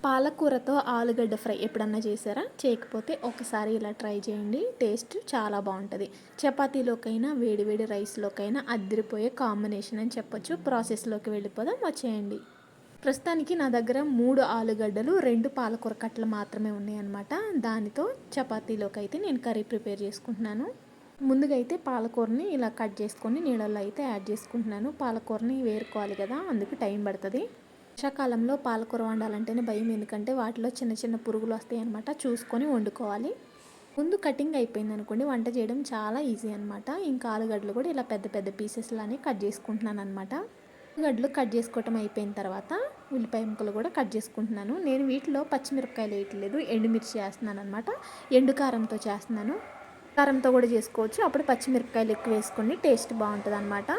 పాలకూరతో ఆలుగడ్డ ఫ్రై ఎప్పుడన్నా చేశారా? చేయకపోతే ఒకసారి ఇలా ట్రై చేయండి. టేస్ట్ చాలా బాగుంటుంది. చపాతీలోకైనా వేడి వేడి రైస్లోకైనా అద్దరిపోయే కాంబినేషన్ అని చెప్పొచ్చు. ప్రాసెస్లోకి వెళ్ళిపోదాం, వచ్చేయండి. ప్రస్తుతానికి నా దగ్గర 3 ఆలుగడ్డలు 2 పాలకూర కట్టలు మాత్రమే ఉన్నాయన్నమాట. దానితో చపాతీలోకి అయితే నేను కర్రీ ప్రిపేర్ చేసుకుంటున్నాను. ముందుగా అయితే పాలకూరని ఇలా కట్ చేసుకొని నీళ్ళల్లో అయితే యాడ్ చేసుకుంటున్నాను. పాలకూరని వేరుకోవాలి కదా, అందుకు టైం పడుతుంది. వర్షాకాలంలో పాలకూర వండాలంటేనే భయం, ఎందుకంటే వాటిలో చిన్న చిన్న పురుగులు వస్తాయి అనమాట. చూసుకొని వండుకోవాలి. ముందు కటింగ్ అయిపోయింది అనుకోండి, వంట చేయడం చాలా ఈజీ అనమాట. ఇంకా ఆలుగడ్డలు కూడా ఇలా పెద్ద పెద్ద పీసెస్లానే కట్ చేసుకుంటున్నాను అనమాట. ఆలుగడ్డలు కట్ చేసుకోవటం అయిపోయిన తర్వాత ఉల్లిపాయ ముక్కలు కూడా కట్ చేసుకుంటున్నాను. నేను వీటిలో పచ్చిమిరపకాయలు వేయట్లేదు, ఎండుమిర్చి చేస్తున్నాను అనమాట. ఎండు కారంతో చేస్తున్నాను. కారంతో కూడా చేసుకోవచ్చు, అప్పుడు పచ్చిమిరపకాయలు ఎక్కువ వేసుకొని టేస్ట్ బాగుంటుంది అనమాట.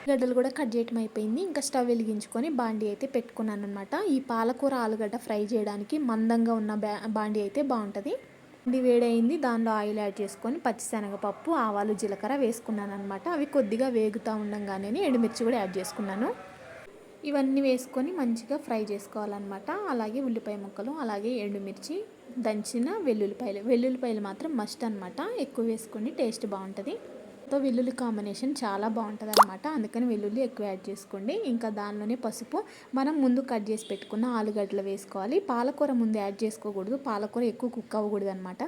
గడ్డలు కూడా కట్ చేయటం అయిపోయింది. ఇంకా స్టవ్ వెలిగించుకొని బాండీ అయితే పెట్టుకున్నాను అనమాట. ఈ పాలకూర ఆలుగడ్డ ఫ్రై చేయడానికి మందంగా ఉన్న బాండీ అయితే బాగుంటుంది. బాండీ వేడైంది, దానిలో ఆయిల్ యాడ్ చేసుకొని పచ్చిశనగపప్పు, ఆవాలు, జీలకర్ర వేసుకున్నాను అనమాట. అవి కొద్దిగా వేగుతూ ఉండగానే ఎండుమిర్చి కూడా యాడ్ చేసుకున్నాను. ఇవన్నీ వేసుకొని మంచిగా ఫ్రై చేసుకోవాలన్నమాట. అలాగే ఉల్లిపాయ ముక్కలు, అలాగే ఎండుమిర్చి, దంచిన వెల్లుల్లిపాయలు మాత్రం మస్ట్ అనమాట. ఎక్కువ వేసుకొని టేస్ట్ బాగుంటుంది. వెల్లుల్లి కాంబినేషన్ చాలా బాగుంటుంది అనమాట. అందుకని వెల్లుల్లి ఎక్కువ యాడ్ చేసుకోండి. ఇంకా దానిలోనే పసుపు, మనం ముందు కట్ చేసి పెట్టుకున్న ఆలుగడ్డలు వేసుకోవాలి. పాలకూర ముందు యాడ్ చేసుకోకూడదు, పాలకూర ఎక్కువ కుక్ అవ్వకూడదు అనమాట.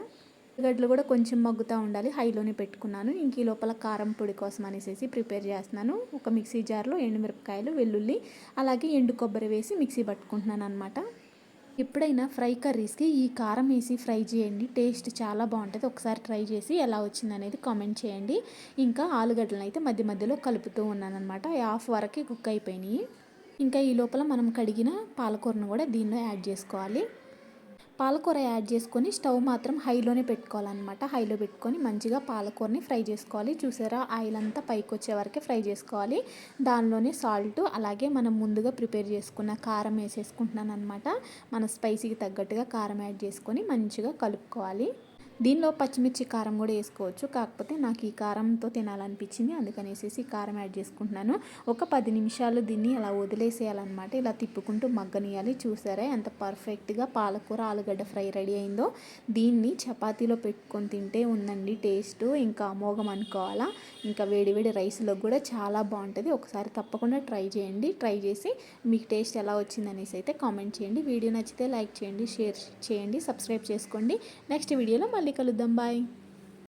ఆలుగడ్డలు కూడా కొంచెం మగ్గుతూ ఉండాలి. హైలోనే పెట్టుకున్నాను. ఇంక ఈ లోపల కారం పొడి కోసం అనేసి ప్రిపేర్ చేస్తున్నాను. ఒక మిక్సీ జార్లో ఎండుమిరపకాయలు, వెల్లుల్లి, అలాగే ఎండు కొబ్బరి వేసి మిక్సీ పట్టుకుంటున్నాను అనమాట. ఎప్పుడైనా ఫ్రై కర్రీస్కి ఈ కారం వేసి ఫ్రై చేయండి, టేస్ట్ చాలా బాగుంటుంది. ఒకసారి ట్రై చేసి ఎలా వచ్చింది అనేది కామెంట్ చేయండి. ఇంకా ఆలుగడ్డలను అయితే మధ్య మధ్యలో కలుపుతూ ఉన్నాను అనమాట. హాఫ్ వరకు కుక్ అయిపోయినాయి. ఇంకా ఈ లోపల మనం కడిగిన పాలకూరను కూడా దీనిలో యాడ్ చేసుకోవాలి. పాలకూర యాడ్ చేసుకొని స్టవ్ మాత్రం హైలోనే పెట్టుకోవాలన్నమాట. హైలో పెట్టుకొని మంచిగా పాలకూరని ఫ్రై చేసుకోవాలి. చూసారా, ఆయిల్ అంతా పైకి వచ్చే వరకే ఫ్రై చేసుకోవాలి. దానిలోనే సాల్ట్, అలాగే మనం ముందుగా ప్రిపేర్ చేసుకున్న కారం వేసేసుకుంటున్నాను అనమాట. మన స్పైసీకి తగ్గట్టుగా కారం యాడ్ చేసుకొని మంచిగా కలుపుకోవాలి. దీనిలో పచ్చిమిర్చి కారం కూడా వేసుకోవచ్చు, కాకపోతే నాకు ఈ కారంతో తినాలనిపించింది, అందుకనేసి కారం యాడ్ చేసుకుంటున్నాను. ఒక 10 నిమిషాలు దీన్ని అలా వదిలేసేయాలన్నమాట. ఇలా తిప్పుకుంటూ మగ్గనియాలి. చూసారా ఎంత పర్ఫెక్ట్గా పాలకూర ఆలుగడ్డ ఫ్రై రెడీ అయిందో. దీన్ని చపాతీలో పెట్టుకొని తింటే ఉందండి టేస్ట్ ఇంకా అమోఘం అనుకోవాలా. ఇంకా వేడి వేడి రైస్లో కూడా చాలా బాగుంటుంది. ఒకసారి తప్పకుండా ట్రై చేయండి. ట్రై చేసి మీకు టేస్ట్ ఎలా వచ్చిందనేసి అయితే కామెంట్ చేయండి. వీడియో నచ్చితే లైక్ చేయండి, షేర్ చేయండి, సబ్స్క్రైబ్ చేసుకోండి. నెక్స్ట్ వీడియోలో మళ్ళీ కలుద్దాం. బాయ్.